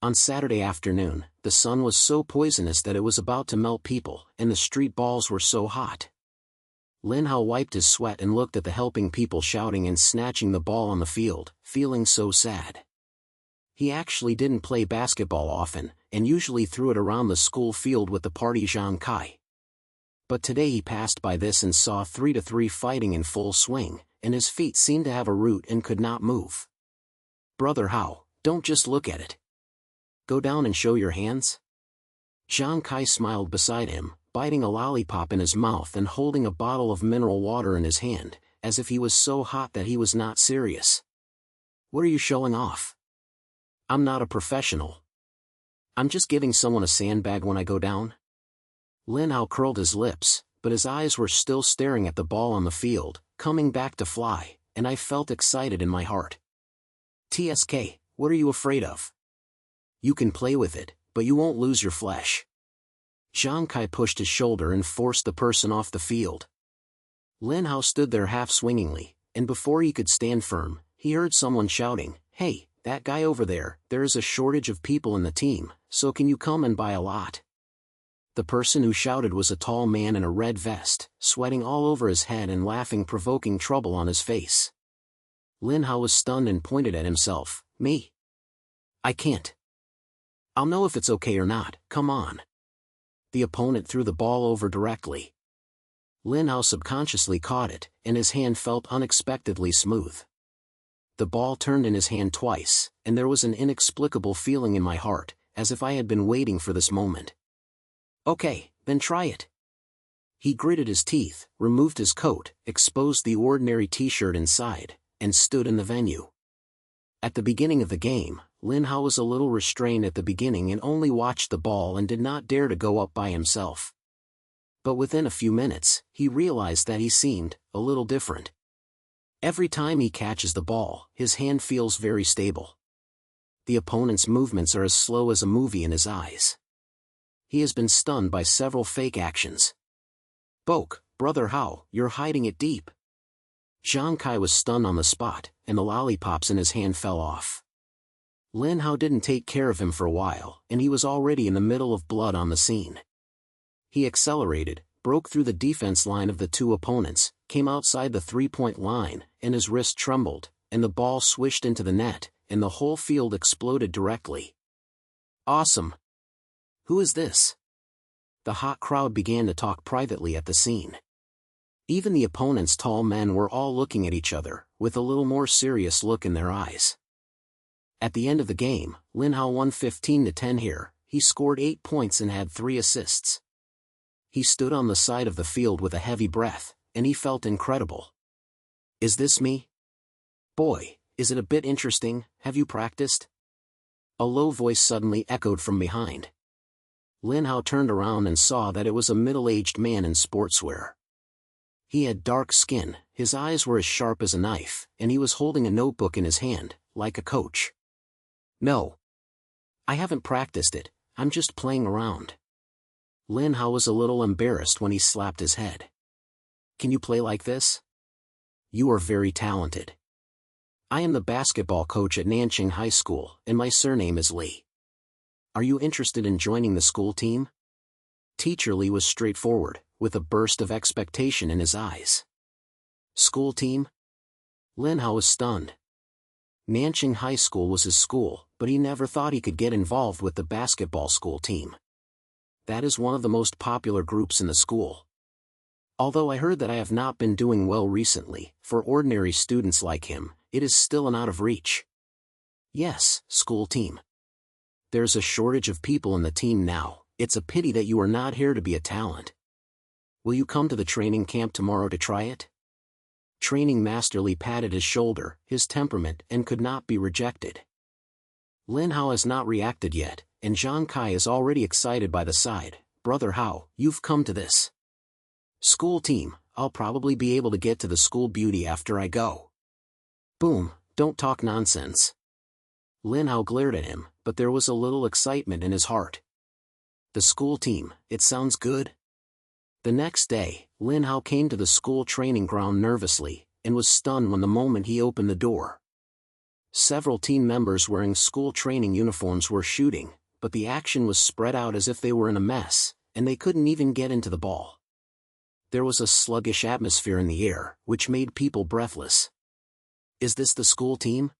On Saturday afternoon, the sun was so poisonous that it was about to melt people, and the street balls were so hot. Lin Hao wiped his sweat and looked at the helping people shouting and snatching the ball on the field, feeling so sad. He actually didn't play basketball often, and usually threw it around the school field with the party Zhang Kai. But today he passed by this and saw 3-3 fighting in full swing, and his feet seemed to have a root and could not move. "Brother Hao, don't just look at it. Go down and show your hands?" Zhang Kai smiled beside him, biting a lollipop in his mouth and holding a bottle of mineral water in his hand, as if he was so hot that he was not serious. "What are you showing off? I'm not a professional. I'm just giving someone a sandbag when I go down." Lin Hao curled his lips, but his eyes were still staring at the ball on the field, coming back to fly, and I felt excited in my heart. "TSK, what are you afraid of? You can play with it, but you won't lose your flesh." Zhang Kai pushed his shoulder and forced the person off the field. Lin Hao stood there half-swingingly, and before he could stand firm, he heard someone shouting, "Hey, that guy over there, there is a shortage of people in the team, so can you come and buy a lot?" The person who shouted was a tall man in a red vest, sweating all over his head and laughing, provoking trouble on his face. Lin Hao was stunned and pointed at himself. "Me? I can't. I'll know if it's okay or not, come on." The opponent threw the ball over directly. Lin Hao subconsciously caught it, and his hand felt unexpectedly smooth. The ball turned in his hand twice, and there was an inexplicable feeling in my heart, as if I had been waiting for this moment. "Okay, then try it." He gritted his teeth, removed his coat, exposed the ordinary t-shirt inside, and stood in the venue. At the beginning of the game, Lin Hao was a little restrained at the beginning and only watched the ball and did not dare to go up by himself. But within a few minutes, he realized that he seemed a little different. Every time he catches the ball, his hand feels very stable. The opponent's movements are as slow as a movie in his eyes. He has been stunned by several fake actions. Brother Hao, you're hiding it deep." Zhang Kai was stunned on the spot, and the lollipops in his hand fell off. Lin Hao didn't take care of him for a while, and he was already in the middle of blood on the scene. He accelerated, broke through the defense line of the two opponents, came outside the three-point line, and his wrist trembled, and the ball swished into the net, and the whole field exploded directly. "Awesome! Who is this?" The hot crowd began to talk privately at the scene. Even the opponent's tall men were all looking at each other, with a little more serious look in their eyes. At the end of the game, Lin Hao won 15-10 here. He scored 8 points and had 3 assists. He stood on the side of the field with a heavy breath, and he felt incredible. "Is this me? Boy, is it a bit interesting, have you practiced?" A low voice suddenly echoed from behind. Lin Hao turned around and saw that it was a middle-aged man in sportswear. He had dark skin, his eyes were as sharp as a knife, and he was holding a notebook in his hand, like a coach. "No. I haven't practiced it, I'm just playing around." Lin Hao was a little embarrassed when he slapped his head. "Can you play like this? You are very talented. I am the basketball coach at Nanqing High School, and my surname is Li. Are you interested in joining the school team?" Teacher Li was straightforward, with a burst of expectation in his eyes. "School team?" Lin Hao was stunned. Nanqing High School was his school, but he never thought he could get involved with the basketball school team. That is one of the most popular groups in the school. Although I heard that I have not been doing well recently, for ordinary students like him, it is still an out of reach. "Yes, school team. There's a shortage of people in the team now, it's a pity that you are not here to be a talent. Will you come to the training camp tomorrow to try it?" Training Master Li patted his shoulder, his temperament, and could not be rejected. Lin Hao has not reacted yet, and Zhang Kai is already excited by the side. "Brother Hao, you've come to this school team, I'll probably be able to get to the school beauty after I go." "Boom, don't talk nonsense." Lin Hao glared at him, but there was a little excitement in his heart. "The school team, it sounds good." The next day, Lin Hao came to the school training ground nervously, and was stunned when the moment he opened the door. Several team members wearing school training uniforms were shooting, but the action was spread out as if they were in a mess, and they couldn't even get into the ball. There was a sluggish atmosphere in the air, which made people breathless. "Is this the school team?"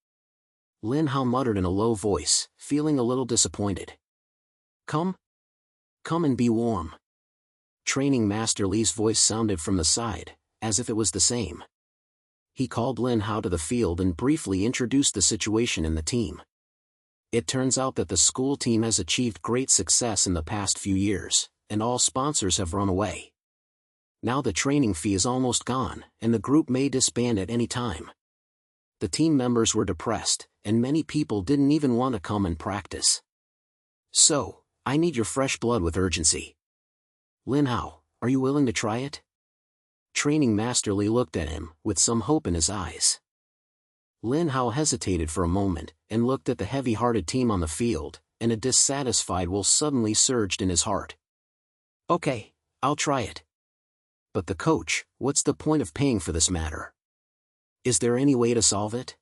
Lin Hao muttered in a low voice, feeling a little disappointed. Come and be warm." Training Master Li's voice sounded from the side, as if it was the same. He called Lin Hao to the field and briefly introduced the situation in the team. It turns out that the school team has achieved great success in the past few years, and all sponsors have run away. Now the training fee is almost gone, and the group may disband at any time. The team members were depressed, and many people didn't even want to come and practice. "So, I need your fresh blood with urgency. Lin Hao, are you willing to try it?" Training Master Li looked at him, with some hope in his eyes. Lin Hao hesitated for a moment, and looked at the heavy-hearted team on the field, and a dissatisfied will suddenly surged in his heart. "Okay, I'll try it. But the coach, what's the point of paying for this matter? Is there any way to solve it?"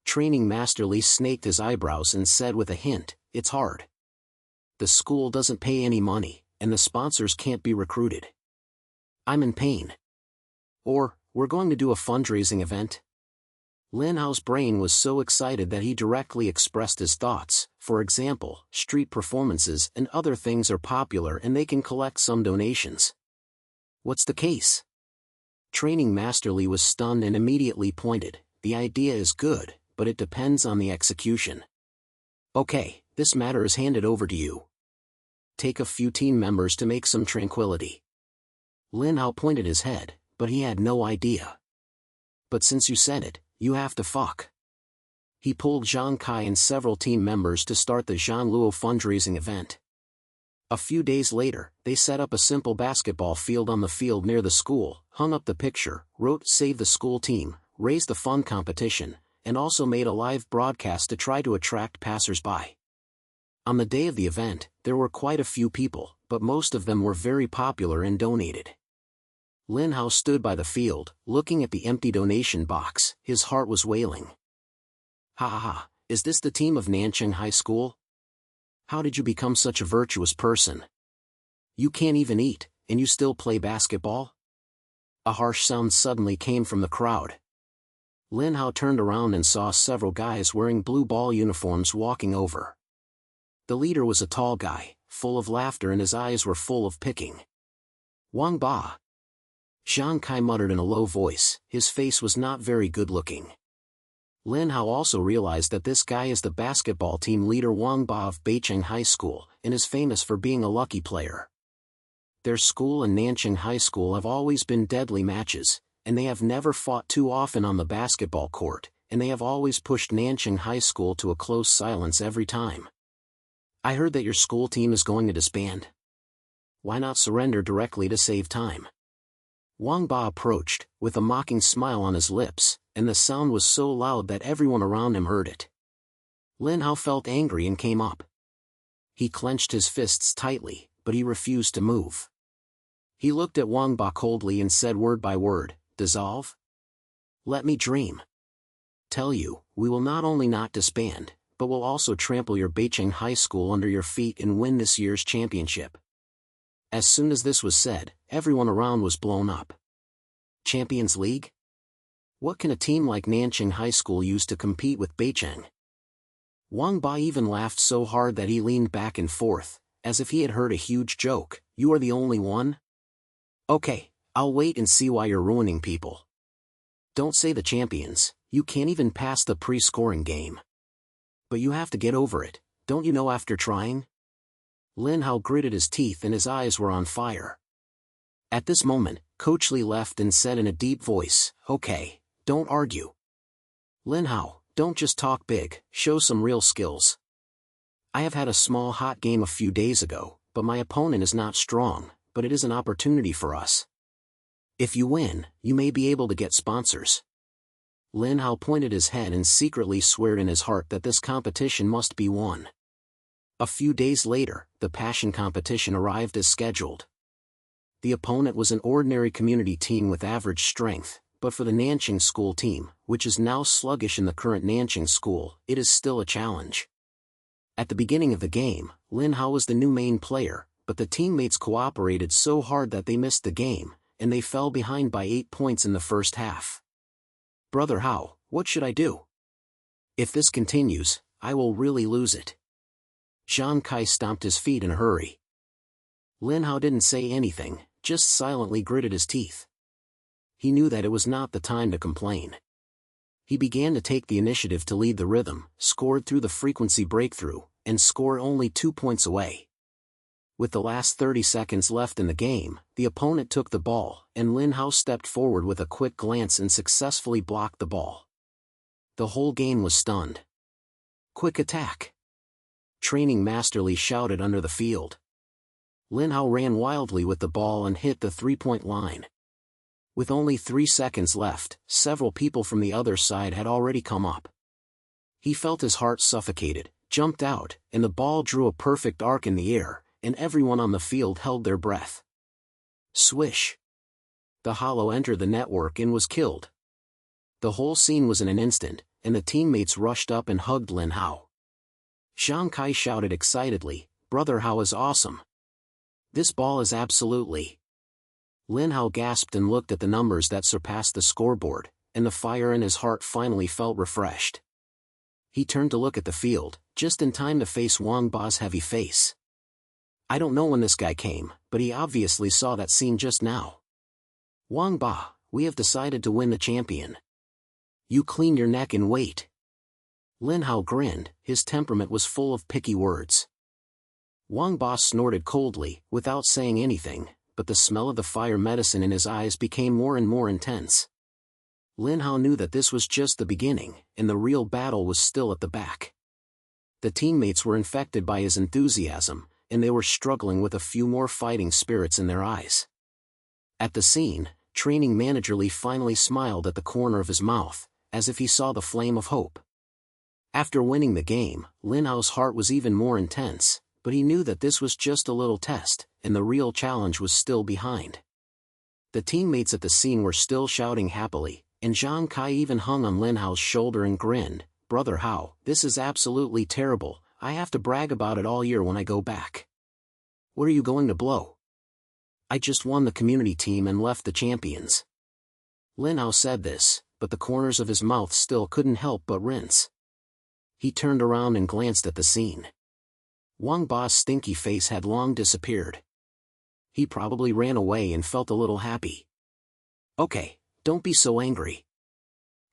Training Master Li snaked his eyebrows and said with a hint, "It's hard. The school doesn't pay any money, and the sponsors can't be recruited. I'm in pain. Or, we're going to do a fundraising event." Lin Hao's brain was so excited that he directly expressed his thoughts. For example, street performances and other things are popular and they can collect some donations. "What's the case?" Training Master Li was stunned and immediately pointed, "The idea is good, but it depends on the execution. Okay, this matter is handed over to you. Take a few team members to make some tranquility." Lin Hao pointed his head, but he had no idea. "But since you said it, you have to fuck." He pulled Zhang Kai and several team members to start the Zhang Luo fundraising event. A few days later, they set up a simple basketball field on the field near the school, hung up the picture, wrote "Save the School Team," raised the fund competition, and also made a live broadcast to try to attract passers-by. On the day of the event, there were quite a few people, but most of them were very popular and donated. Lin Hao stood by the field, looking at the empty donation box. His heart was wailing. "Ha ha ha, is this the team of Nancheng High School? How did you become such a virtuous person? You can't even eat, and you still play basketball?" A harsh sound suddenly came from the crowd. Lin Hao turned around and saw several guys wearing blue ball uniforms walking over. The leader was a tall guy, full of laughter, and his eyes were full of picking. "Wang Ba." Zhang Kai muttered in a low voice. His face was not very good-looking. Lin Hao also realized that this guy is the basketball team leader Wang Ba of Beicheng High School, and is famous for being a lucky player. Their school and Nancheng High School have always been deadly matches, and they have never fought too often on the basketball court, and they have always pushed Nancheng High School to a close silence every time. "I heard that your school team is going to disband. Why not surrender directly to save time?" Wang Ba approached, with a mocking smile on his lips, and the sound was so loud that everyone around him heard it. Lin Hao felt angry and came up. He clenched his fists tightly, but he refused to move. He looked at Wang Ba coldly and said word by word, "Dissolve? Let me dream. Tell you, we will not only not disband, but will also trample your Beicheng High School under your feet and win this year's championship." As soon as this was said, everyone around was blown up. Champions League? What can a team like Nancheng High School use to compete with Beicheng? Wang Ba even laughed so hard that he leaned back and forth, as if he had heard a huge joke. "You are the only one? Okay, I'll wait and see why you're ruining people. Don't say the champions, you can't even pass the pre-scoring game. But you have to get over it, don't you know after trying?" Lin Hao gritted his teeth and his eyes were on fire. At this moment, Coach Li left and said in a deep voice, "Okay, don't argue. Lin Hao, don't just talk big, show some real skills. I have had a small hot game a few days ago, but my opponent is not strong, but it is an opportunity for us. If you win, you may be able to get sponsors." Lin Hao pointed his head and secretly swore in his heart that this competition must be won. A few days later, the passion competition arrived as scheduled. The opponent was an ordinary community team with average strength, but for the Nanqing school team, which is now sluggish in the current Nanqing school, it is still a challenge. At the beginning of the game, Lin Hao was the new main player, but the teammates cooperated so hard that they missed the game, and they fell behind by 8 points in the first half. "Brother Hao, what should I do? If this continues, I will really lose it." Zhang Kai stomped his feet in a hurry. Lin Hao didn't say anything, just silently gritted his teeth. He knew that it was not the time to complain. He began to take the initiative to lead the rhythm, scored through the frequency breakthrough, and scored only 2 points away. With the last 30 seconds left in the game, the opponent took the ball, and Lin Hao stepped forward with a quick glance and successfully blocked the ball. The whole game was stunned. "Quick attack!" Training Master Li shouted under the field. Lin Hao ran wildly with the ball and hit the three-point line. With only 3 seconds left, several people from the other side had already come up. He felt his heart suffocated, jumped out, and the ball drew a perfect arc in the air, and everyone on the field held their breath. Swish! The hollow entered the network and was killed. The whole scene was in an instant, and the teammates rushed up and hugged Lin Hao. Zhang Kai shouted excitedly, "Brother Hao is awesome. This ball is absolutely..." Lin Hao gasped and looked at the numbers that surpassed the scoreboard, and the fire in his heart finally felt refreshed. He turned to look at the field, just in time to face Wang Ba's heavy face. I don't know when this guy came, but he obviously saw that scene just now. "Wang Ba, we have decided to win the champion. You clean your neck and wait." Lin Hao grinned, his temperament was full of picky words. Wang Ba snorted coldly, without saying anything, but the smell of the fire medicine in his eyes became more and more intense. Lin Hao knew that this was just the beginning, and the real battle was still at the back. The teammates were infected by his enthusiasm, and they were struggling with a few more fighting spirits in their eyes. At the scene, Training Manager Li finally smiled at the corner of his mouth, as if he saw the flame of hope. After winning the game, Lin Hao's heart was even more intense, but he knew that this was just a little test, and the real challenge was still behind. The teammates at the scene were still shouting happily, and Zhang Kai even hung on Lin Hao's shoulder and grinned, "Brother Hao, this is absolutely terrible. I have to brag about it all year when I go back." "What are you going to blow?" "I just won the community team and left the champions." Lin Hao said this, but the corners of his mouth still couldn't help but rinse. He turned around and glanced at the scene. Wang Ba's stinky face had long disappeared. He probably ran away and felt a little happy. "Okay, don't be so angry.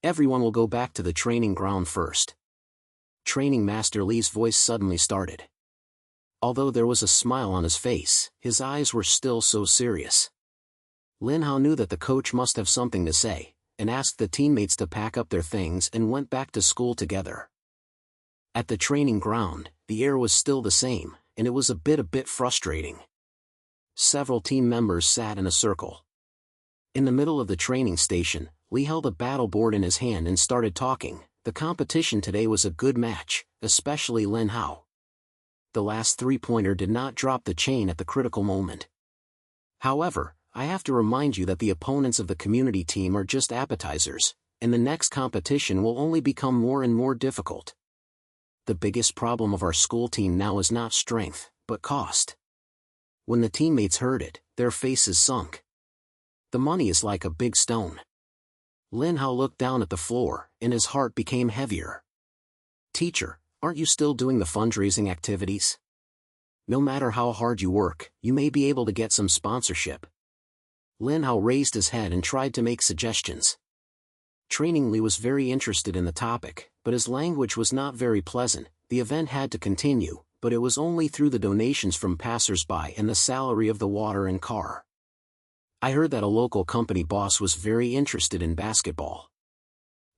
Everyone will go back to the training ground first." Training Master Li's voice suddenly started. Although there was a smile on his face, his eyes were still so serious. Lin Hao knew that the coach must have something to say, and asked the teammates to pack up their things and went back to school together. At the training ground, the air was still the same, and it was a bit frustrating. Several team members sat in a circle. In the middle of the training station, Li held a battle board in his hand and started talking. The competition today was a good match, especially Lin Hao. The last three-pointer did not drop the chain at the critical moment. However, I have to remind you that the opponents of the community team are just appetizers, and the next competition will only become more and more difficult. The biggest problem of our school team now is not strength, but cost. When the teammates heard it, their faces sunk. The money is like a big stone. Lin Hao looked down at the floor, and his heart became heavier. "Teacher, aren't you still doing the fundraising activities? No matter how hard you work, you may be able to get some sponsorship." Lin Hao raised his head and tried to make suggestions. Training Li was very interested in the topic, but his language was not very pleasant. The event had to continue, but it was only through the donations from passers-by and the salary of the water and car. "I heard that a local company boss was very interested in basketball.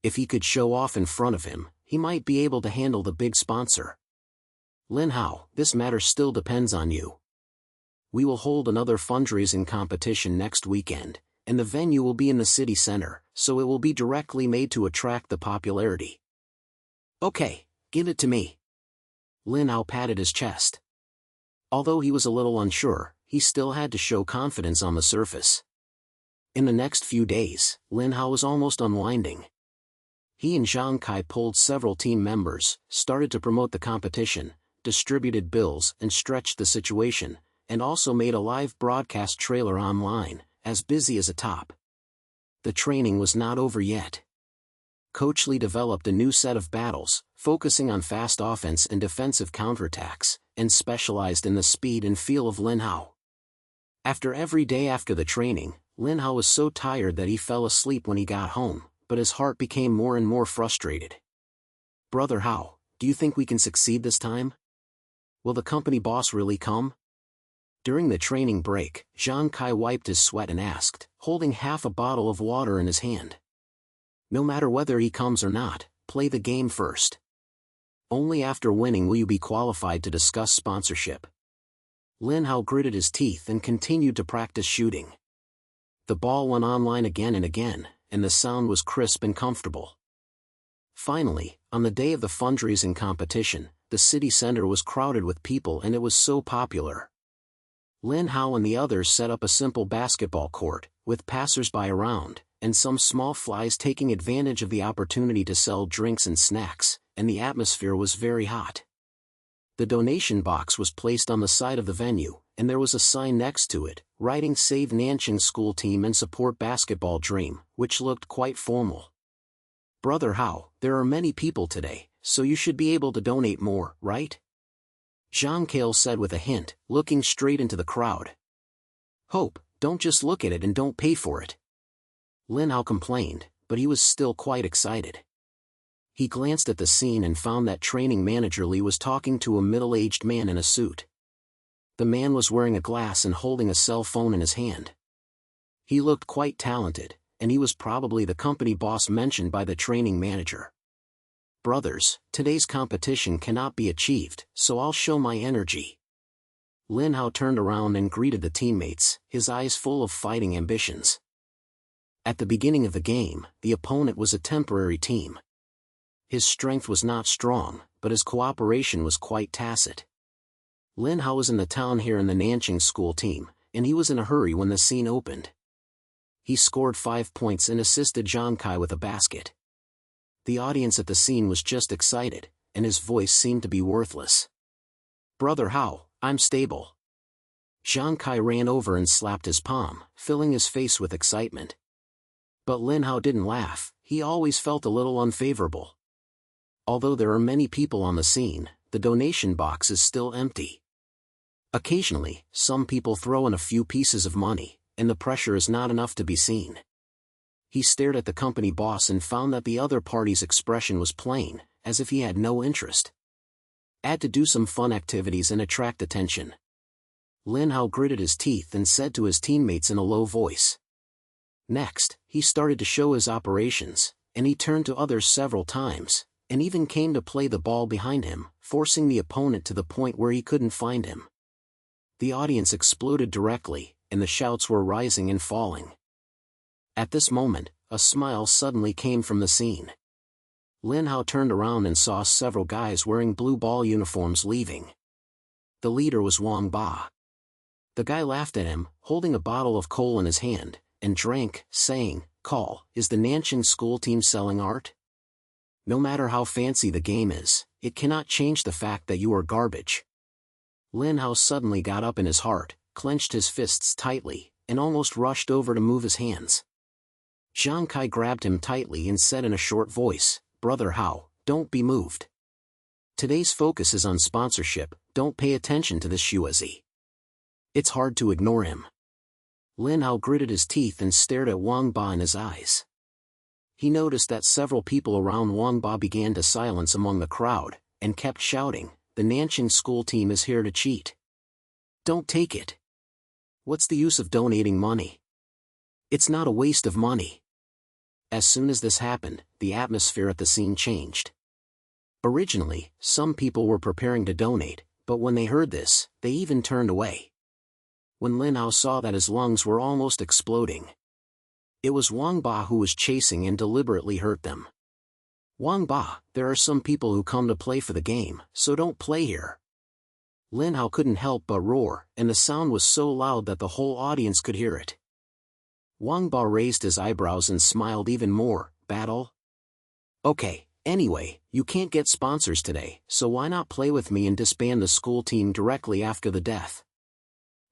If he could show off in front of him, he might be able to handle the big sponsor." "Lin Hao, this matter still depends on you. We will hold another fundraising competition next weekend, and the venue will be in the city center, so it will be directly made to attract the popularity." "Okay, give it to me." Lin Hao patted his chest. Although he was a little unsure, he still had to show confidence on the surface. In the next few days, Lin Hao was almost unwinding. He and Zhang Kai pulled several team members, started to promote the competition, distributed bills and stretched the situation, and also made a live broadcast trailer online, as busy as a top. The training was not over yet. Coach Li developed a new set of battles, focusing on fast offense and defensive counterattacks, and specialized in the speed and feel of Lin Hao. After every day after the training, Lin Hao was so tired that he fell asleep when he got home, but his heart became more and more frustrated. "Brother Hao, do you think we can succeed this time? Will the company boss really come?" During the training break, Zhang Kai wiped his sweat and asked, holding half a bottle of water in his hand. "No matter whether he comes or not, play the game first. Only after winning will you be qualified to discuss sponsorship." Lin Hao gritted his teeth and continued to practice shooting. The ball went online again and again, and the sound was crisp and comfortable. Finally, on the day of the fundraising competition, the city center was crowded with people and it was so popular. Lin Hao and the others set up a simple basketball court, with passers-by around, and some small flies taking advantage of the opportunity to sell drinks and snacks, and the atmosphere was very hot. The donation box was placed on the side of the venue, and there was a sign next to it, writing "Save Nanjing School Team and Support Basketball Dream," which looked quite formal. "Brother Hao, there are many people today, so you should be able to donate more, right?" Zhang Kai said with a hint, looking straight into the crowd. "Hope, don't just look at it and don't pay for it." Lin Hao complained, but he was still quite excited. He glanced at the scene and found that training manager Li was talking to a middle-aged man in a suit. The man was wearing a glass and holding a cell phone in his hand. He looked quite talented, and he was probably the company boss mentioned by the training manager. "Brothers, today's competition cannot be achieved, so I'll show my energy." Lin Hao turned around and greeted the teammates, his eyes full of fighting ambitions. At the beginning of the game, the opponent was a temporary team. His strength was not strong, but his cooperation was quite tacit. Lin Hao was in the town here in the Nanjing School Team, and he was in a hurry when the scene opened. He scored 5 points and assisted Zhang Kai with a basket. The audience at the scene was just excited, and his voice seemed to be worthless. "Brother Hao, I'm stable." Zhang Kai ran over and slapped his palm, filling his face with excitement. But Lin Hao didn't laugh, he always felt a little unfavorable. Although there are many people on the scene, the donation box is still empty. Occasionally, some people throw in a few pieces of money, and the pressure is not enough to be seen. He stared at the company boss and found that the other party's expression was plain, as if he had no interest. Had to do some fun activities and attract attention. Lin Hao gritted his teeth and said to his teammates in a low voice. Next, he started to show his operations, and he turned to others several times, and even came to play the ball behind him, forcing the opponent to the point where he couldn't find him. The audience exploded directly, and the shouts were rising and falling. At this moment, a smile suddenly came from the scene. Lin Hao turned around and saw several guys wearing blue ball uniforms leaving. The leader was Wang Ba. The guy laughed at him, holding a bottle of coal in his hand, and drank, saying, "Call, is the Nanjing School Team selling art? No matter how fancy the game is, it cannot change the fact that you are garbage." Lin Hao suddenly got up in his heart, clenched his fists tightly, and almost rushed over to move his hands. Zhang Kai grabbed him tightly and said in a short voice, "Brother Hao, don't be moved. Today's focus is on sponsorship, don't pay attention to this Shuazi. It's hard to ignore him." Lin Hao gritted his teeth and stared at Wang Ba in his eyes. He noticed that several people around Wang Ba began to silence among the crowd, and kept shouting, "The Nanjing School Team is here to cheat. Don't take it. What's the use of donating money? It's not a waste of money." As soon as this happened, the atmosphere at the scene changed. Originally, some people were preparing to donate, but when they heard this, they even turned away. When Lin Hao saw that his lungs were almost exploding. It was Wang Ba who was chasing and deliberately hurt them. "Wang Ba, there are some people who come to play for the game, so don't play here." Lin Hao couldn't help but roar, and the sound was so loud that the whole audience could hear it. Wang Ba raised his eyebrows and smiled even more. Battle? Okay, anyway, you can't get sponsors today, so why not play with me and disband the school team directly after the death?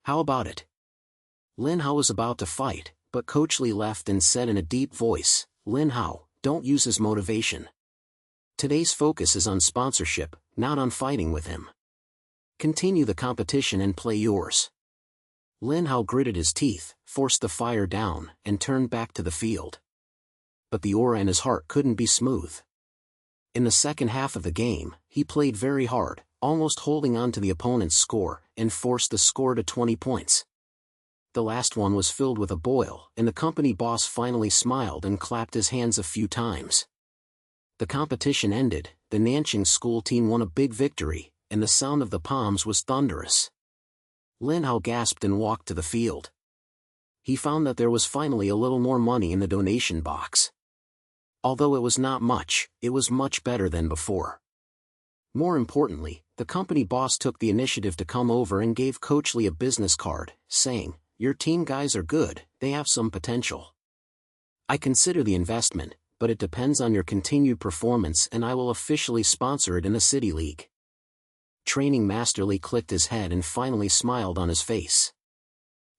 How about it? Lin Hao was about to fight, but Coach Lee left and said in a deep voice, Lin Hao, don't use his motivation. Today's focus is on sponsorship, not on fighting with him. Continue the competition and play yours. Lin Hao gritted his teeth, forced the fire down, and turned back to the field. But the aura in his heart couldn't be smooth. In the second half of the game, he played very hard, almost holding on to the opponent's score, and forced the score to 20 points. The last one was filled with a boil, and the company boss finally smiled and clapped his hands a few times. The competition ended, the Nanjing school team won a big victory, and the sound of the palms was thunderous. Lin Hao gasped and walked to the field. He found that there was finally a little more money in the donation box. Although it was not much, it was much better than before. More importantly, the company boss took the initiative to come over and gave Coach Lee a business card, saying, "Your team guys are good, they have some potential. I consider the investment, but it depends on your continued performance and I will officially sponsor it in the City League." Training Master Lee clicked his head and finally smiled on his face.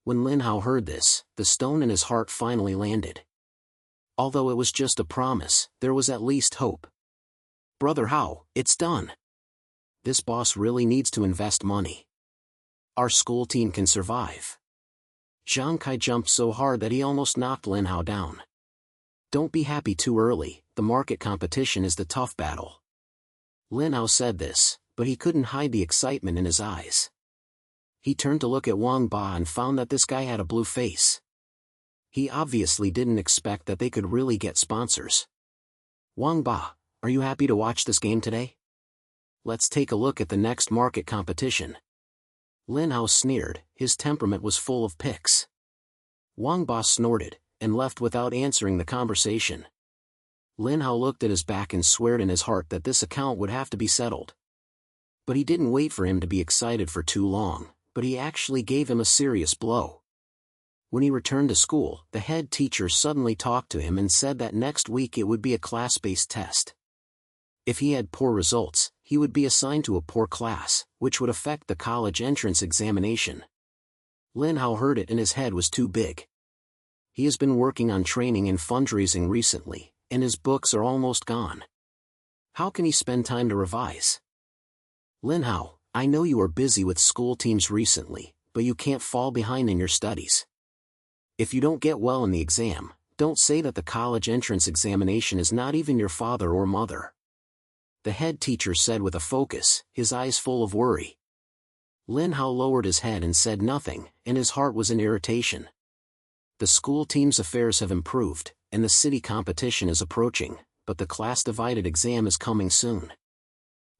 When Lin Hao heard this, the stone in his heart finally landed. Although it was just a promise, there was at least hope. Brother Hao, it's done. This boss really needs to invest money. Our school team can survive. Zhang Kai jumped so hard that he almost knocked Lin Hao down. Don't be happy too early, the market competition is the tough battle. Lin Hao said this, but he couldn't hide the excitement in his eyes. He turned to look at Wang Ba and found that this guy had a blue face. He obviously didn't expect that they could really get sponsors. Wang Ba, are you happy to watch this game today? Let's take a look at the next market competition. Lin Hao sneered, his temperament was full of pics. Wang Ba snorted, and left without answering the conversation. Lin Hao looked at his back and swore in his heart that this account would have to be settled. But he didn't wait for him to be excited for too long, but he actually gave him a serious blow. When he returned to school, the head teacher suddenly talked to him and said that next week it would be a class-based test. If he had poor results, he would be assigned to a poor class, which would affect the college entrance examination. Lin Hao heard it and his head was too big. He has been working on training and fundraising recently, and his books are almost gone. How can he spend time to revise? Lin Hao, I know you are busy with school teams recently, but you can't fall behind in your studies. If you don't get well in the exam, don't say that the college entrance examination is not even your father or mother. The head teacher said with a focus, his eyes full of worry. Lin Hao lowered his head and said nothing, and his heart was in irritation. The school team's affairs have improved, and the city competition is approaching, but the class-divided exam is coming soon.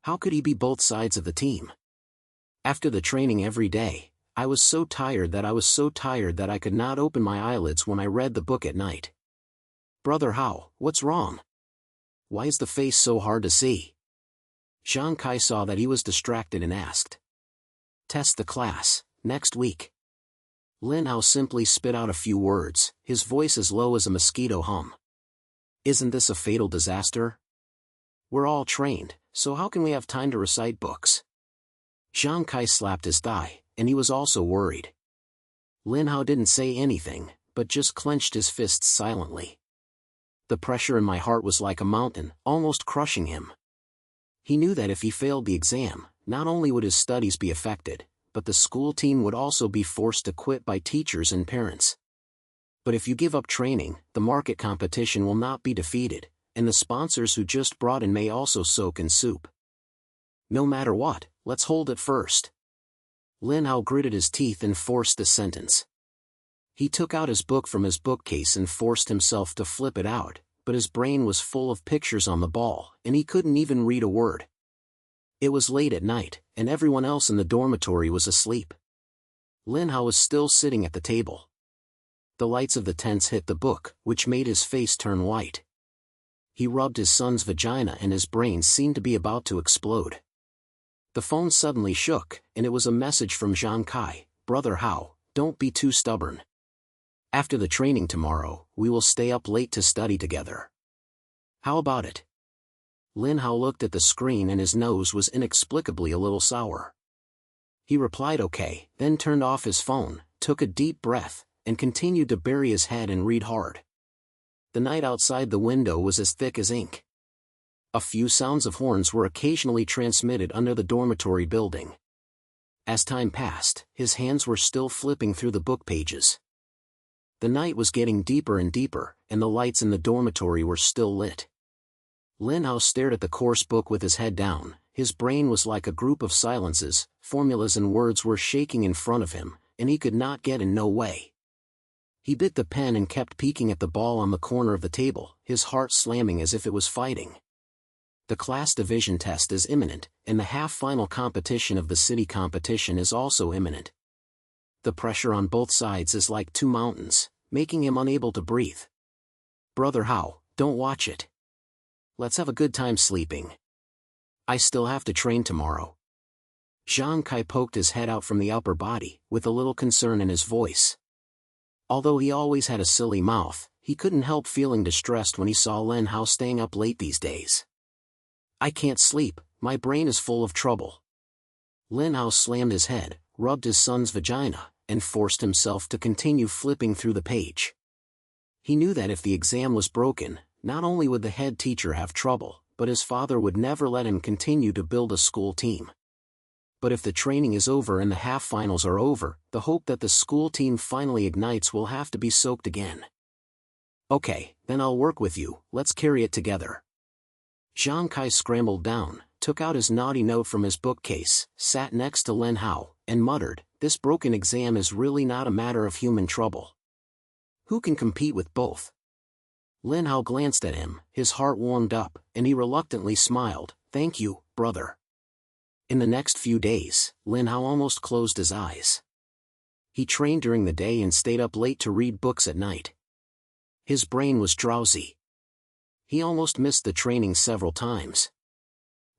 How could he be both sides of the team? After the training every day, I was so tired that I could not open my eyelids when I read the book at night. Brother Hao, what's wrong? Why is the face so hard to see? Zhang Kai saw that he was distracted and asked. Test the class, next week. Lin Hao simply spit out a few words, his voice as low as a mosquito hum. Isn't this a fatal disaster? We're all trained, so how can we have time to recite books? Zhang Kai slapped his thigh, and he was also worried. Lin Hao didn't say anything, but just clenched his fists silently. The pressure in my heart was like a mountain, almost crushing him. He knew that if he failed the exam, not only would his studies be affected, but the school team would also be forced to quit by teachers and parents. But if you give up training, the market competition will not be defeated, and the sponsors who just brought in may also soak in soup. No matter what, let's hold it first. Lin Hao gritted his teeth and forced a sentence. He took out his book from his bookcase and forced himself to flip it out, but his brain was full of pictures on the ball, and he couldn't even read a word. It was late at night, and everyone else in the dormitory was asleep. Lin Hao was still sitting at the table. The lights of the tents hit the book, which made his face turn white. He rubbed his son's vagina and his brain seemed to be about to explode. The phone suddenly shook, and it was a message from Zhang Kai. Brother Hao, don't be too stubborn. After the training tomorrow, we will stay up late to study together. How about it? Lin Hao looked at the screen and his nose was inexplicably a little sour. He replied okay, then turned off his phone, took a deep breath, and continued to bury his head and read hard. The night outside the window was as thick as ink. A few sounds of horns were occasionally transmitted under the dormitory building. As time passed, his hands were still flipping through the book pages. The night was getting deeper and deeper, and the lights in the dormitory were still lit. Lin Hao stared at the course book with his head down. His brain was like a group of silences, formulas and words were shaking in front of him, and he could not get in no way. He bit the pen and kept peeking at the ball on the corner of the table, his heart slamming as if it was fighting. The class division test is imminent, and the half-final competition of the city competition is also imminent. The pressure on both sides is like two mountains, making him unable to breathe. Brother Hao, don't watch it. Let's have a good time sleeping. I still have to train tomorrow. Zhang Kai poked his head out from the upper body, with a little concern in his voice. Although he always had a silly mouth, he couldn't help feeling distressed when he saw Lin Hao staying up late these days. I can't sleep, my brain is full of trouble. Lin Hao slammed his head, rubbed his son's vagina, and forced himself to continue flipping through the page. He knew that if the exam was broken, not only would the head teacher have trouble, but his father would never let him continue to build a school team. But if the training is over and the half-finals are over, the hope that the school team finally ignites will have to be soaked again. Okay, then I'll work with you, let's carry it together. Zhang Kai scrambled down, took out his naughty note from his bookcase, sat next to Lin Hao, and muttered, this broken exam is really not a matter of human trouble. Who can compete with both? Lin Hao glanced at him, his heart warmed up, and he reluctantly smiled, thank you, brother. In the next few days, Lin Hao almost closed his eyes. He trained during the day and stayed up late to read books at night. His brain was drowsy. He almost missed the training several times.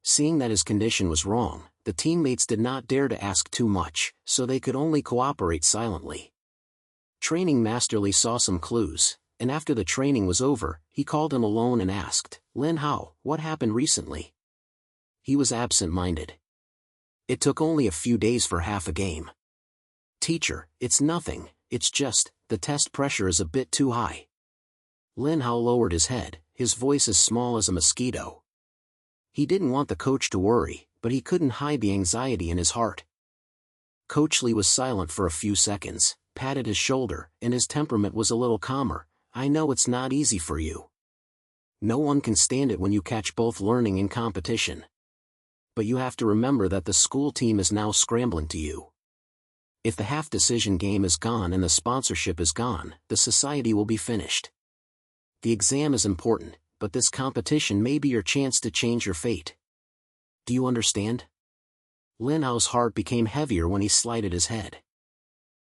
Seeing that his condition was wrong, the teammates did not dare to ask too much, so they could only cooperate silently. Training Master Li saw some clues, and after the training was over, he called him alone and asked, Lin Hao, what happened recently? He was absent-minded. It took only a few days for half a game. Teacher, it's nothing, it's just, the test pressure is a bit too high. Lin Hao lowered his head, his voice as small as a mosquito. He didn't want the coach to worry, but he couldn't hide the anxiety in his heart. Coach Li was silent for a few seconds, patted his shoulder, and his temperament was a little calmer. I know it's not easy for you. No one can stand it when you catch both learning and competition. But you have to remember that the school team is now scrambling to you. If the half-decision game is gone and the sponsorship is gone, the society will be finished. The exam is important, but this competition may be your chance to change your fate. Do you understand? Lin Hao's heart became heavier when he slighted his head.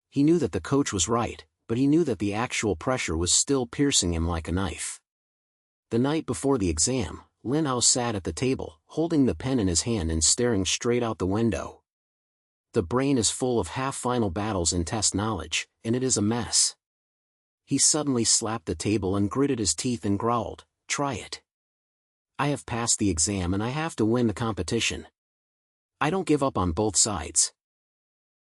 He knew that the coach was right, but he knew that the actual pressure was still piercing him like a knife. The night before the exam, Lin Hao sat at the table, holding the pen in his hand and staring straight out the window. The brain is full of half-final battles and test knowledge, and it is a mess. He suddenly slapped the table and gritted his teeth and growled, try it. I have passed the exam and I have to win the competition. I don't give up on both sides.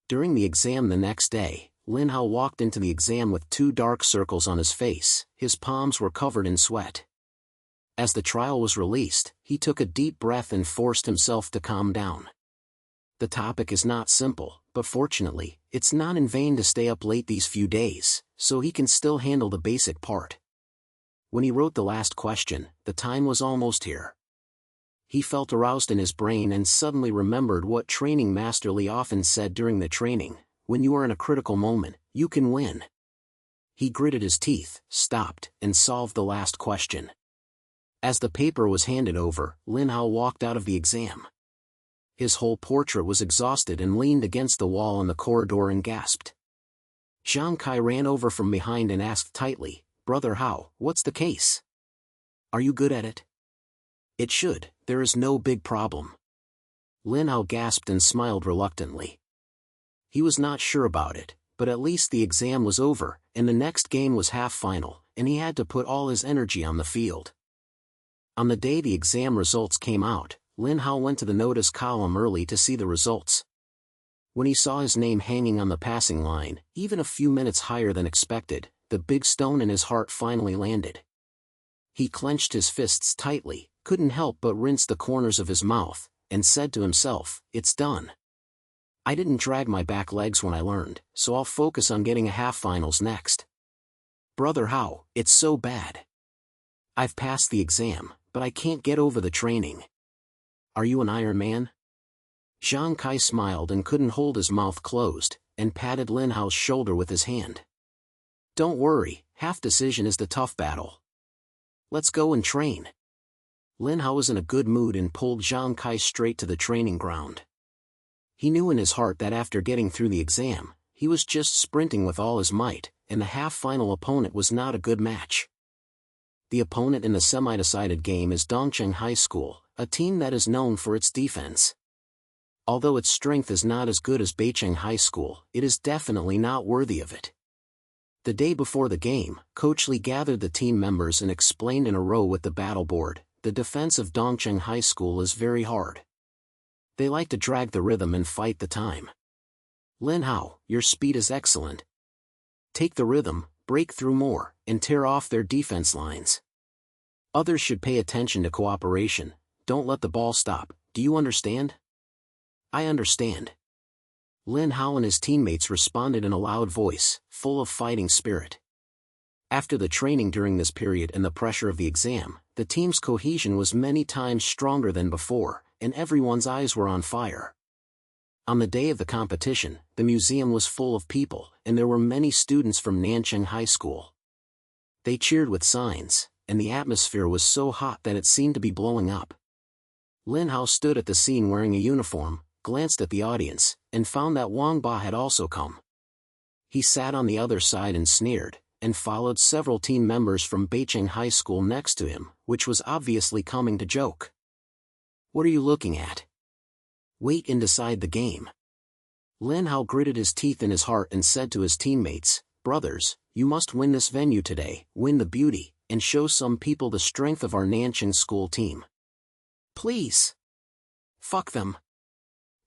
During the exam the next day, Lin Hao walked into the exam with 2 dark circles on his face, his palms were covered in sweat. As the trial was released, he took a deep breath and forced himself to calm down. The topic is not simple, but fortunately, it's not in vain to stay up late these few days, so he can still handle the basic part. When he wrote the last question, the time was almost here. He felt aroused in his brain and suddenly remembered what training Master Li often said during the training, when you are in a critical moment, you can win. He gritted his teeth, stopped, and solved the last question. As the paper was handed over, Lin Hao walked out of the exam. His whole portrait was exhausted and leaned against the wall in the corridor and gasped. Zhang Kai ran over from behind and asked tightly, Brother Hao, what's the case? Are you good at it? It should, there is no big problem. Lin Hao gasped and smiled reluctantly. He was not sure about it, but at least the exam was over, and the next game was half-final, and he had to put all his energy on the field. On the day the exam results came out, Lin Hao went to the notice column early to see the results. When he saw his name hanging on the passing line, even a few minutes higher than expected, the big stone in his heart finally landed. He clenched his fists tightly, couldn't help but rinse the corners of his mouth, and said to himself, "It's done. I didn't drag my back legs when I learned, so I'll focus on getting a half-finals next. Brother Hao, it's so bad. I've passed the exam, but I can't get over the training. Are you an Iron Man?" Zhang Kai smiled and couldn't hold his mouth closed, and patted Lin Hao's shoulder with his hand. "Don't worry, half decision is the tough battle. Let's go and train." Lin Hao was in a good mood and pulled Zhang Kai straight to the training ground. He knew in his heart that after getting through the exam, he was just sprinting with all his might, and the half-final opponent was not a good match. The opponent in the semi-decided game is Dongcheng High School, a team that is known for its defense. Although its strength is not as good as Beicheng High School, it is definitely not worthy of it. The day before the game, Coach Li gathered the team members and explained in a row with the battle board, the defense of Dongcheng High School is very hard. They like to drag the rhythm and fight the time. Lin Hao, your speed is excellent. Take the rhythm, break through more, and tear off their defense lines. Others should pay attention to cooperation, don't let the ball stop, do you understand? I understand. Lin Hao and his teammates responded in a loud voice, full of fighting spirit. After the training during this period and the pressure of the exam, the team's cohesion was many times stronger than before, and everyone's eyes were on fire. On the day of the competition, the museum was full of people, and there were many students from Nancheng High School. They cheered with signs, and the atmosphere was so hot that it seemed to be blowing up. Lin Hao stood at the scene wearing a uniform, glanced at the audience, and found that Wang Ba had also come. He sat on the other side and sneered, and followed several team members from Beicheng High School next to him, which was obviously coming to joke. What are you looking at? Wait and decide the game. Lin Hao gritted his teeth in his heart and said to his teammates, "Brothers, you must win this venue today, win the beauty, and show some people the strength of our Nancheng School team. Please. Fuck them."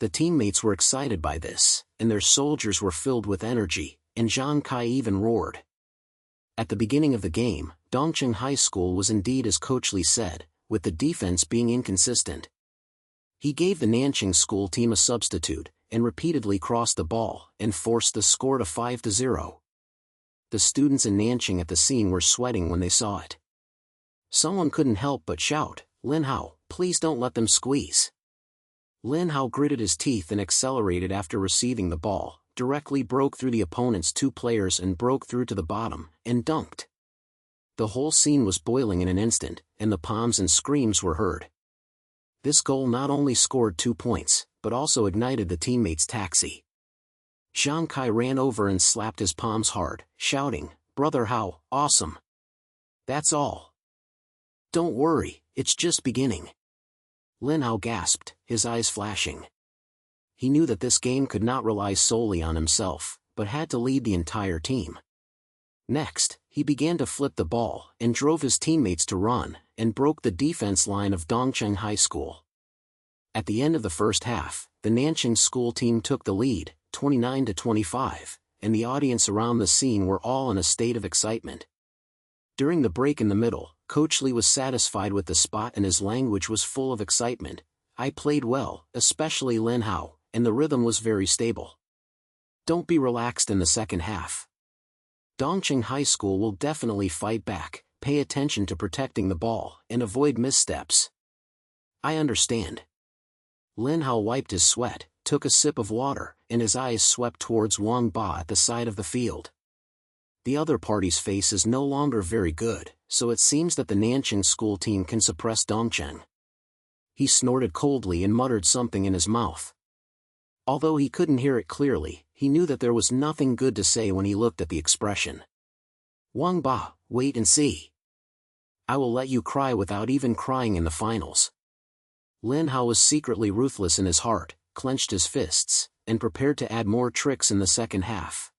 The teammates were excited by this, and their soldiers were filled with energy, and Zhang Kai even roared. At the beginning of the game, Dongcheng High School was indeed as Coach Li said, with the defense being inconsistent. He gave the Nancheng School team a substitute, and repeatedly crossed the ball, and forced the score to 5-0. The students in Nancheng at the scene were sweating when they saw it. Someone couldn't help but shout, "Lin Hao, please don't let them squeeze." Lin Hao gritted his teeth and accelerated after receiving the ball, directly broke through the opponent's two players and broke through to the bottom, and dunked. The whole scene was boiling in an instant, and the palms and screams were heard. This goal not only scored 2 points, but also ignited the teammates' taxi. Zhang Kai ran over and slapped his palms hard, shouting, "Brother Hao, awesome. That's all. Don't worry, it's just beginning." Lin Hao gasped, his eyes flashing. He knew that this game could not rely solely on himself, but had to lead the entire team. Next, he began to flip the ball, and drove his teammates to run, and broke the defense line of Dongcheng High School. At the end of the first half, the Nancheng School team took the lead, 29-25, and the audience around the scene were all in a state of excitement. During the break in the middle, Coach Li was satisfied with the spot and his language was full of excitement. "I played well, especially Lin Hao, and the rhythm was very stable. Don't be relaxed in the second half. Dongcheng High School will definitely fight back, pay attention to protecting the ball, and avoid missteps." "I understand." Lin Hao wiped his sweat, took a sip of water, and his eyes swept towards Wang Ba at the side of the field. The other party's face is no longer very good, so it seems that the Nancheng School team can suppress Dongcheng. He snorted coldly and muttered something in his mouth. Although he couldn't hear it clearly, he knew that there was nothing good to say when he looked at the expression. "Wang Ba, wait and see. I will let you cry without even crying in the finals." Lin Hao was secretly ruthless in his heart, clenched his fists, and prepared to add more tricks in the second half.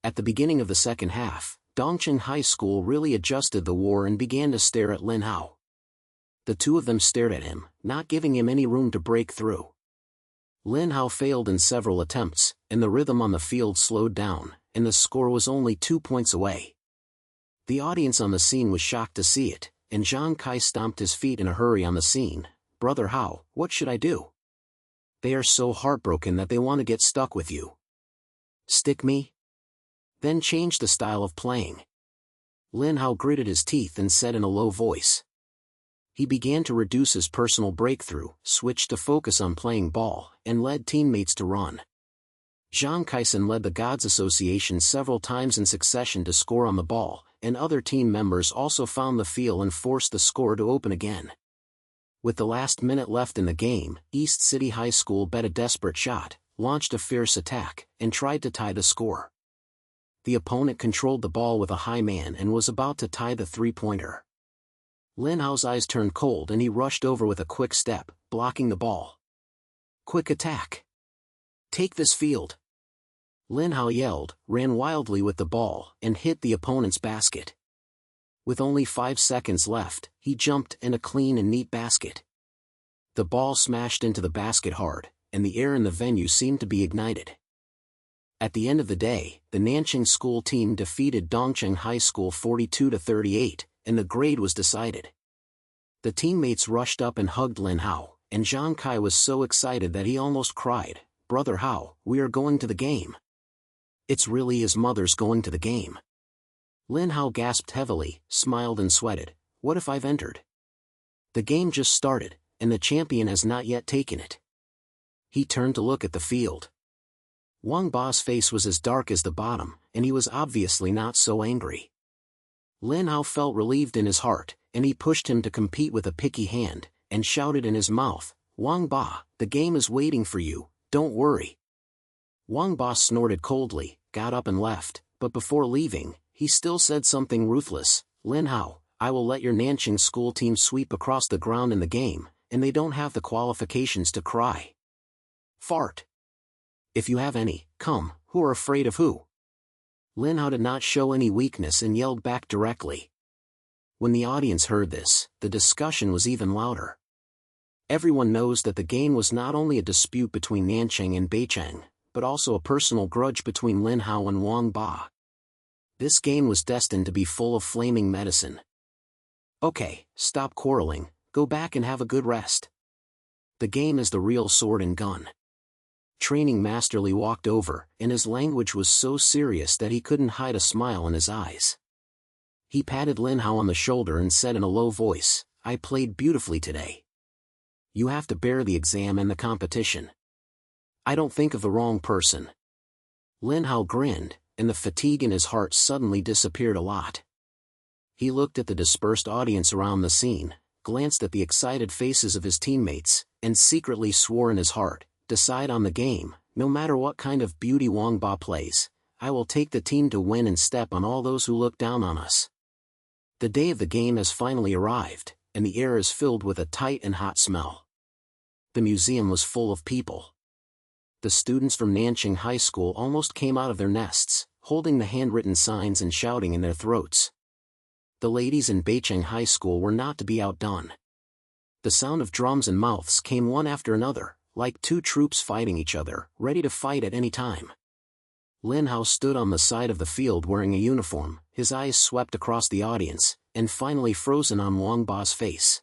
At the beginning of the second half, Dongcheng High School really adjusted the war and began to stare at Lin Hao. The two of them stared at him, not giving him any room to break through. Lin Hao failed in several attempts, and the rhythm on the field slowed down, and the score was only 2 points away. The audience on the scene was shocked to see it, and Zhang Kai stomped his feet in a hurry on the scene. "Brother Hao, what should I do? They are so heartbroken that they want to get stuck with you. Stick me? Then change the style of playing." Lin Hao gritted his teeth and said in a low voice. He began to reduce his personal breakthrough, switched to focus on playing ball, and led teammates to run. Zhang Kaisen led the Gods Association several times in succession to score on the ball, and other team members also found the feel and forced the score to open again. With the last minute left in the game, East City High School bet a desperate shot, launched a fierce attack, and tried to tie the score. The opponent controlled the ball with a high man and was about to tie the three-pointer. Lin Hao's eyes turned cold and he rushed over with a quick step, blocking the ball. "Quick attack! Take this field!" Lin Hao yelled, ran wildly with the ball, and hit the opponent's basket. With only 5 seconds left, he jumped in a clean and neat basket. The ball smashed into the basket hard, and the air in the venue seemed to be ignited. At the end of the day, the Nanching school team defeated Dongcheng High School 42-38, and the grade was decided. The teammates rushed up and hugged Lin Hao, and Zhang Kai was so excited that he almost cried. "Brother Hao, we are going to the game." "It's really his mother's going to the game." Lin Hao gasped heavily, smiled and sweated. "What if I've entered? The game just started, and the champion has not yet taken it." He turned to look at the field. Wang Ba's face was as dark as the bottom, and he was obviously not so angry. Lin Hao felt relieved in his heart, and he pushed him to compete with a picky hand, and shouted in his mouth, "Wang Ba, the game is waiting for you, don't worry." Wang Ba snorted coldly, got up and left, but before leaving, he still said something ruthless. "Lin Hao, I will let your Nanching school team sweep across the ground in the game, and they don't have the qualifications to cry. Fart. If you have any, come, who are afraid of who?" Lin Hao did not show any weakness and yelled back directly. When the audience heard this, the discussion was even louder. Everyone knows that the game was not only a dispute between Nanching and Beicheng, but also a personal grudge between Lin Hao and Wang Ba. This game was destined to be full of flaming medicine. "Okay, stop quarreling, go back and have a good rest. The game is the real sword and gun." Training Masterly walked over, and his language was so serious that he couldn't hide a smile in his eyes. He patted Lin Hao on the shoulder and said in a low voice, "I played beautifully today. You have to bear the exam and the competition. I don't think of the wrong person." Lin Hao grinned, and the fatigue in his heart suddenly disappeared a lot. He looked at the dispersed audience around the scene, glanced at the excited faces of his teammates, and secretly swore in his heart, "Decide on the game, no matter what kind of beauty Wang Ba plays, I will take the team to win and step on all those who look down on us." The day of the game has finally arrived, and the air is filled with a tight and hot smell. The museum was full of people. The students from Nanching High School almost came out of their nests, holding the handwritten signs and shouting in their throats. The ladies in Beicheng High School were not to be outdone. The sound of drums and mouths came one after another, like two troops fighting each other, ready to fight at any time. Lin Hao stood on the side of the field wearing a uniform, his eyes swept across the audience, and finally frozen on Wang Ba's face.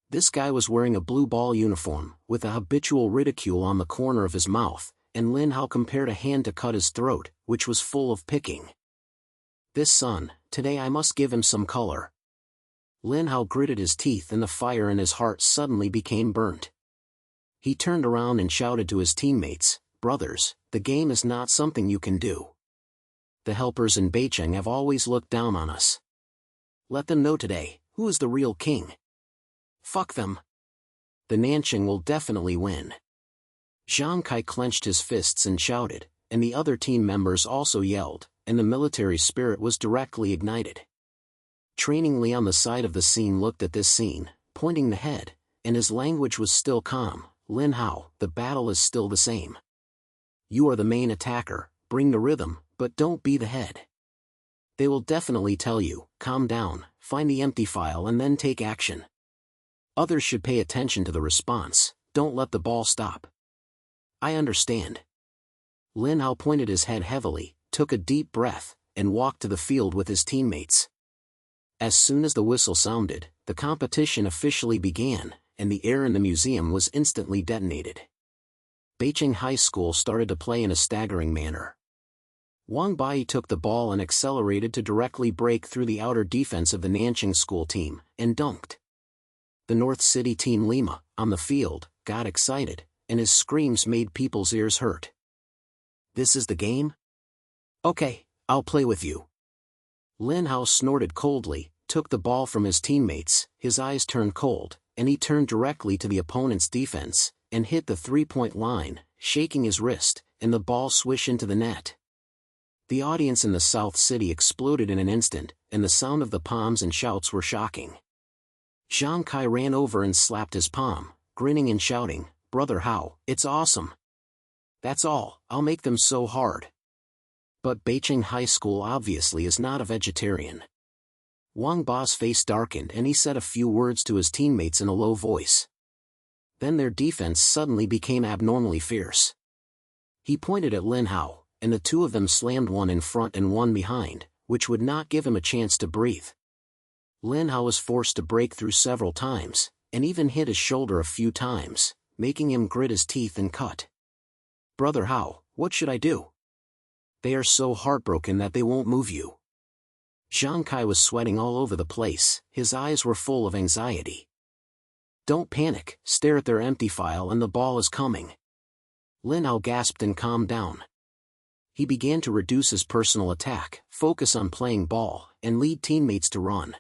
This guy was wearing a blue ball uniform, with a habitual ridicule on the corner of his mouth, and Lin Hao compared a hand to cut his throat, which was full of picking. "This son, today I must give him some color." Lin Hao gritted his teeth and the fire in his heart suddenly became burnt. He turned around and shouted to his teammates, "Brothers, the game is not something you can do. The helpers in Beicheng have always looked down on us. Let them know today, who is the real king. Fuck them. The Nanching will definitely win." Zhang Kai clenched his fists and shouted, and the other team members also yelled, and the military spirit was directly ignited. Training Li on the side of the scene looked at this scene, pointing the head, and his language was still calm. "Lin Hao, the battle is still the same. You are the main attacker, bring the rhythm, but don't be the head. They will definitely tell you, calm down, find the empty file and then take action. Others should pay attention to the response, don't let the ball stop. I understand. Lin Hao pointed his head heavily, took a deep breath, and walked to the field with his teammates. As soon as the whistle sounded, the competition officially began, and the air in the museum was instantly detonated. Beicheng High School started to play in a staggering manner. Wang Bai took the ball and accelerated to directly break through the outer defense of the Nanjing School team, and dunked. The North City team Lima, on the field, got excited, and his screams made people's ears hurt. This is the game? Okay, I'll play with you. Lin Hao snorted coldly, took the ball from his teammates, his eyes turned cold, and he turned directly to the opponent's defense, and hit the three-point line, shaking his wrist, and the ball swished into the net. The audience in the South City exploded in an instant, and the sound of the palms and shouts were shocking. Zhang Kai ran over and slapped his palm, grinning and shouting, "Brother Hao, it's awesome. That's all, I'll make them so hard." But Beicheng High School obviously is not a vegetarian. Wang Ba's face darkened and he said a few words to his teammates in a low voice. Then their defense suddenly became abnormally fierce. He pointed at Lin Hao, and the two of them slammed one in front and one behind, which would not give him a chance to breathe. Lin Hao was forced to break through several times, and even hit his shoulder a few times, making him grit his teeth and cut. "Brother Hao, what should I do? They are so heartbroken that they won't move you." Zhang Kai was sweating all over the place, his eyes were full of anxiety. "Don't panic, stare at their empty file and the ball is coming." Lin Hao gasped and calmed down. He began to reduce his personal attack, focus on playing ball, and lead teammates to run.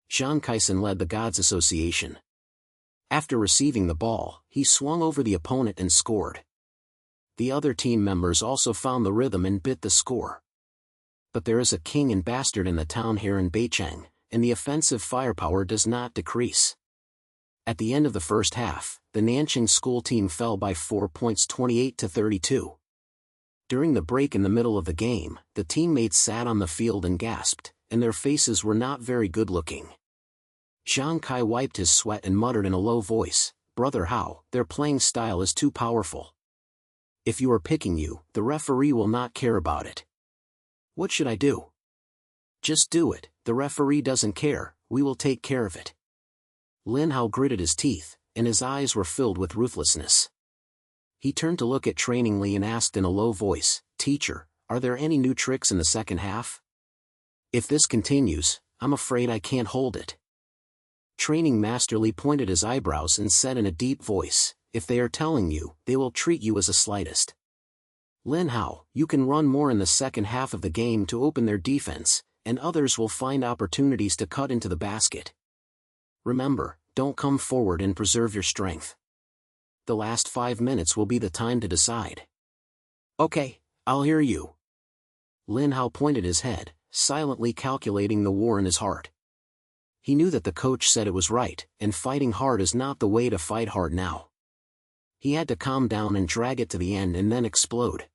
Zhang Kaisen led the Gods Association. After receiving the ball, he swung over the opponent and scored. The other team members also found the rhythm and bit the score. But there is a king and bastard in the town here in Beicheng, and the offensive firepower does not decrease. At the end of the first half, the Nanjing School team fell by 4 points 28-32. During the break in the middle of the game, the teammates sat on the field and gasped, and their faces were not very good looking. Zhang Kai wiped his sweat and muttered in a low voice, "Brother Hao, their playing style is too powerful. If you are picking you, the referee will not care about it. What should I do?" "Just do it, the referee doesn't care, we will take care of it." Lin Hao gritted his teeth, and his eyes were filled with ruthlessness. He turned to look at Training Lee and asked in a low voice, "Teacher, are there any new tricks in the second half? If this continues, I'm afraid I can't hold it." Training Master Lee pointed his eyebrows and said in a deep voice, "If they are telling you, they will treat you as a slightest. Lin Hao, you can run more in the second half of the game to open their defense, and others will find opportunities to cut into the basket. Remember, don't come forward and preserve your strength. The last 5 minutes will be the time to decide." "Okay, I'll hear you." Lin Hao pointed his head, silently calculating the war in his heart. He knew that the coach said it was right, and fighting hard is not the way to fight hard now. He had to calm down and drag it to the end and then explode.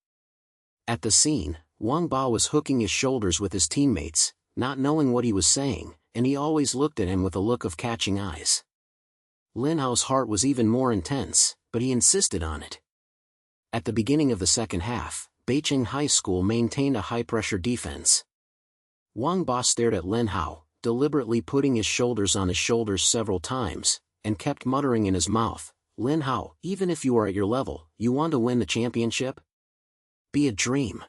At the scene, Wang Ba was hooking his shoulders with his teammates, not knowing what he was saying, and he always looked at him with a look of catching eyes. Lin Hao's heart was even more intense, but he insisted on it. At the beginning of the second half, Beicheng High School maintained a high-pressure defense. Wang Ba stared at Lin Hao, deliberately putting his shoulders on his shoulders several times, and kept muttering in his mouth, "Lin Hao, even if you are at your level, you want to win the championship? Be a dream."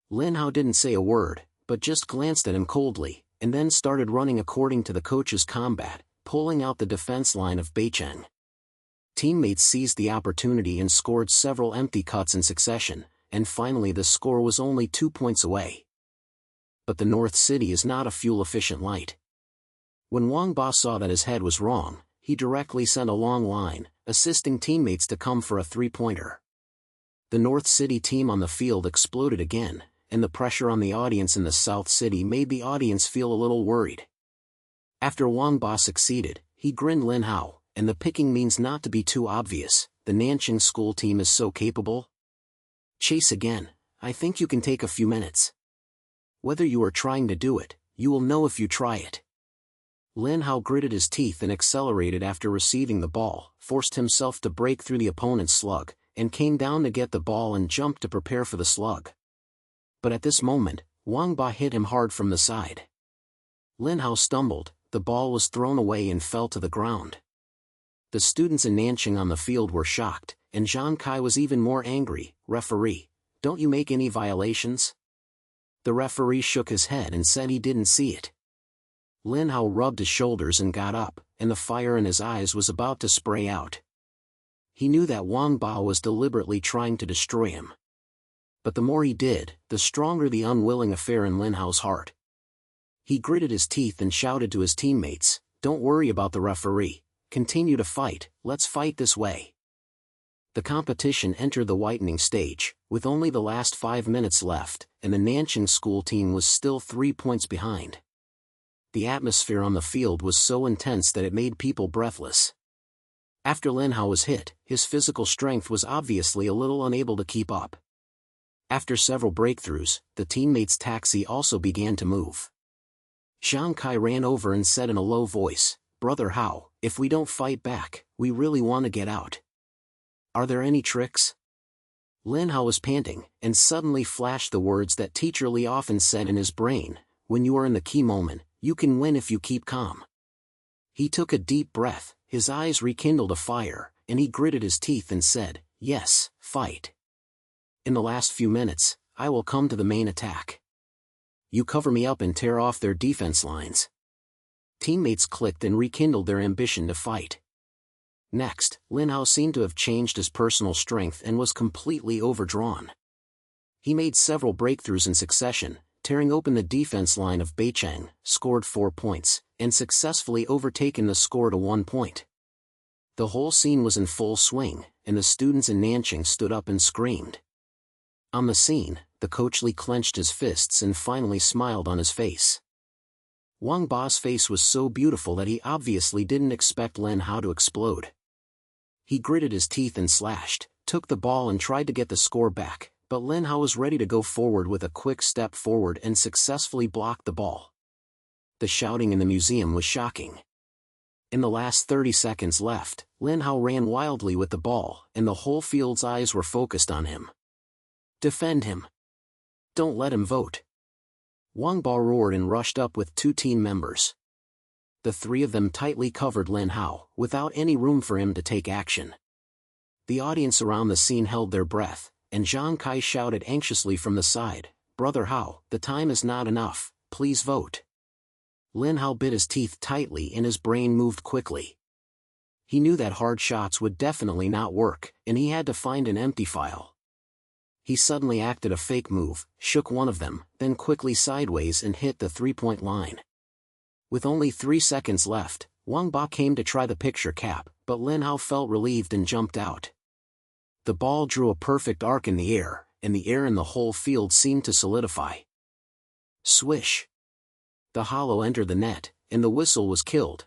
Lin Hao didn't say a word, but just glanced at him coldly, and then started running according to the coach's combat, pulling out the defense line of Beicheng. Teammates seized the opportunity and scored several empty cuts in succession, and finally the score was only 2 points away. But the North City is not a fuel-efficient light. When Wang Ba saw that his head was wrong, he directly sent a long line, assisting teammates to come for a three-pointer. The North City team on the field exploded again, and the pressure on the audience in the South City made the audience feel a little worried. After Wang Ba succeeded, he grinned Lin Hao, and the picking means not to be too obvious, the Nanjing School team is so capable. Chase again, I think you can take a few minutes. Whether you are trying to do it, you will know if you try it. Lin Hao gritted his teeth and accelerated after receiving the ball, forced himself to break through the opponent's slug, and came down to get the ball and jumped to prepare for the slug. But at this moment, Wang Ba hit him hard from the side. Lin Hao stumbled, the ball was thrown away and fell to the ground. The students in Nanqing on the field were shocked, and Zhang Kai was even more angry. Referee, don't you make any violations? The referee shook his head and said he didn't see it. Lin Hao rubbed his shoulders and got up, and the fire in his eyes was about to spray out. He knew that Wang Ba was deliberately trying to destroy him. But the more he did, the stronger the unwilling affair in Lin Hao's heart. He gritted his teeth and shouted to his teammates, "Don't worry about the referee. Continue to fight, let's fight this way." The competition entered the whitening stage, with only the last 5 minutes left, and the Nanqing school team was still 3 points behind. The atmosphere on the field was so intense that it made people breathless. After Lin Hao was hit, his physical strength was obviously a little unable to keep up. After several breakthroughs, the teammates' taxi also began to move. Zhang Kai ran over and said in a low voice, "Brother Hao, if we don't fight back, we really want to get out. Are there any tricks?" Lin Hao was panting, and suddenly flashed the words that Teacher Li often said in his brain, "When you are in the key moment, you can win if you keep calm." He took a deep breath, his eyes rekindled a fire, and he gritted his teeth and said, "Yes, fight. In the last few minutes, I will come to the main attack. You cover me up and tear off their defense lines." Teammates clicked and rekindled their ambition to fight. Next, Lin Hao seemed to have changed his personal strength and was completely overdrawn. He made several breakthroughs in succession, tearing open the defense line of Beicheng, scored 4 points, and successfully overtaken the score to 1 point. The whole scene was in full swing, and the students in Nanqing stood up and screamed. On the scene, the coach Li clenched his fists and finally smiled on his face. Wang Ba's face was so beautiful that he obviously didn't expect Lin Hao to explode. He gritted his teeth and slashed, took the ball and tried to get the score back, but Lin Hao was ready to go forward with a quick step forward and successfully blocked the ball. The shouting in the museum was shocking. In the last 30 seconds left, Lin Hao ran wildly with the ball, and the whole field's eyes were focused on him. "Defend him. Don't let him vote." Wang Ba roared and rushed up with 2 team members. The 3 of them tightly covered Lin Hao, without any room for him to take action. The audience around the scene held their breath, and Zhang Kai shouted anxiously from the side, "Brother Hao, the time is not enough, please vote." Lin Hao bit his teeth tightly and his brain moved quickly. He knew that hard shots would definitely not work, and he had to find an empty file. He suddenly acted a fake move, shook one of them, then quickly sideways and hit the 3-point line. With only 3 seconds left, Wang Ba came to try the picture cap, but Lin Hao felt relieved and jumped out. The ball drew a perfect arc in the air, and the air in the whole field seemed to solidify. Swish! The hollow entered the net, and the whistle was killed.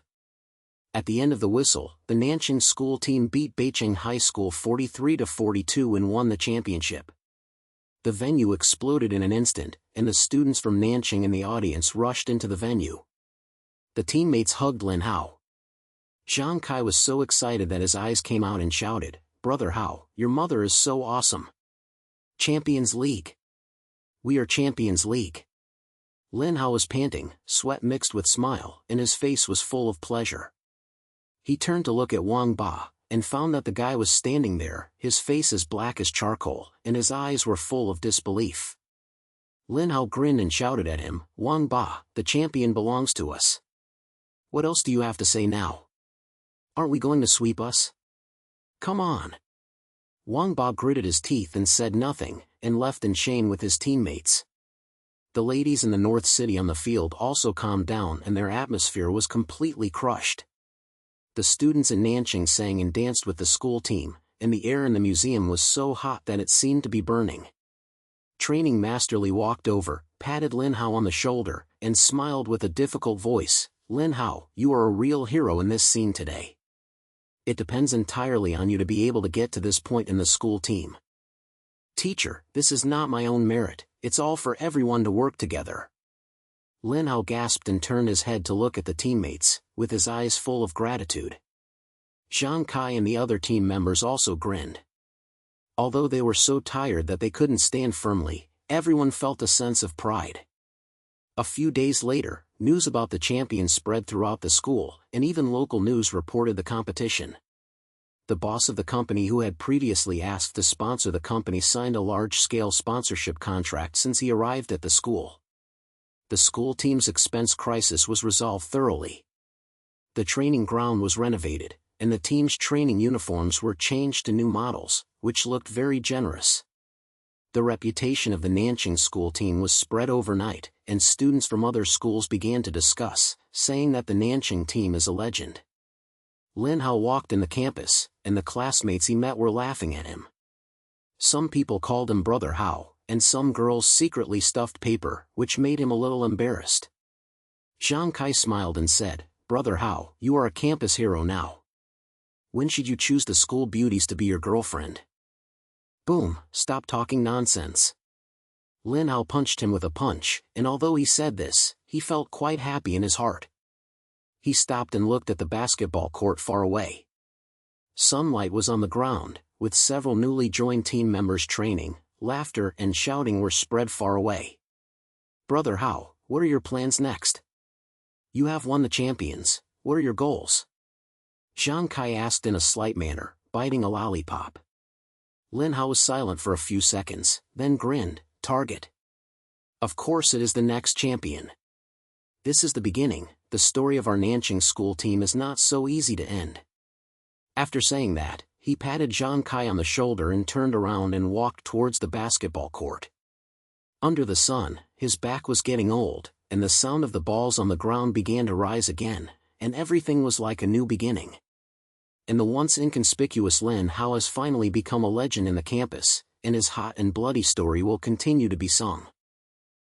At the end of the whistle, the Nanqing school team beat Beicheng High School 43-42 and won the championship. The venue exploded in an instant, and the students from Nanqing in the audience rushed into the venue. The teammates hugged Lin Hao. Zhang Kai was so excited that his eyes came out and shouted, "Brother Hao, your mother is so awesome. Champions League. We are Champions League." Lin Hao was panting, sweat mixed with smile, and his face was full of pleasure. He turned to look at Wang Ba, and found that the guy was standing there, his face as black as charcoal, and his eyes were full of disbelief. Lin Hao grinned and shouted at him, "Wang Ba, the champion belongs to us. What else do you have to say now? Aren't we going to sweep us? Come on." Wang Ba gritted his teeth and said nothing, and left in shame with his teammates. The ladies in the North City on the field also calmed down and their atmosphere was completely crushed. The students in Nanqing sang and danced with the school team, and the air in the museum was so hot that it seemed to be burning. Training Master Li walked over, patted Lin Hao on the shoulder, and smiled with a difficult voice, "Lin Hao, you are a real hero in this scene today. It depends entirely on you to be able to get to this point in the school team." "Teacher, this is not my own merit, it's all for everyone to work together." Lin Hao gasped and turned his head to look at the teammates, with his eyes full of gratitude. Zhang Kai and the other team members also grinned. Although they were so tired that they couldn't stand firmly, everyone felt a sense of pride. A few days later, news about the champions spread throughout the school, and even local news reported the competition. The boss of the company who had previously asked to sponsor the company signed a large-scale sponsorship contract since he arrived at the school. The school team's expense crisis was resolved thoroughly. The training ground was renovated, and the team's training uniforms were changed to new models, which looked very generous. The reputation of the Nanjing school team was spread overnight, and students from other schools began to discuss, saying that the Nanjing team is a legend. Lin Hao walked in the campus, and the classmates he met were laughing at him. Some people called him Brother Hao, and some girls secretly stuffed paper, which made him a little embarrassed. Zhang Kai smiled and said, "Brother Hao, you are a campus hero now. When should you choose the school beauties to be your girlfriend?" Boom, stop talking nonsense. Lin Hao punched him with a punch, and although he said this, he felt quite happy in his heart. He stopped and looked at the basketball court far away. Sunlight was on the ground, with several newly joined team members training. Laughter and shouting were spread far away. "Brother Hao, what are your plans next? You have won the champions, what are your goals?" Zhang Kai asked in a slight manner, biting a lollipop. Lin Hao was silent for a few seconds, then grinned, "Target. Of course it is the next champion. This is the beginning, the story of our Nanjing school team is not so easy to end." After saying that, he patted Zhang Kai on the shoulder and turned around and walked towards the basketball court. Under the sun, his back was getting old, and the sound of the balls on the ground began to rise again, and everything was like a new beginning. And the once inconspicuous Lin Hao has finally become a legend in the campus, and his hot and bloody story will continue to be sung.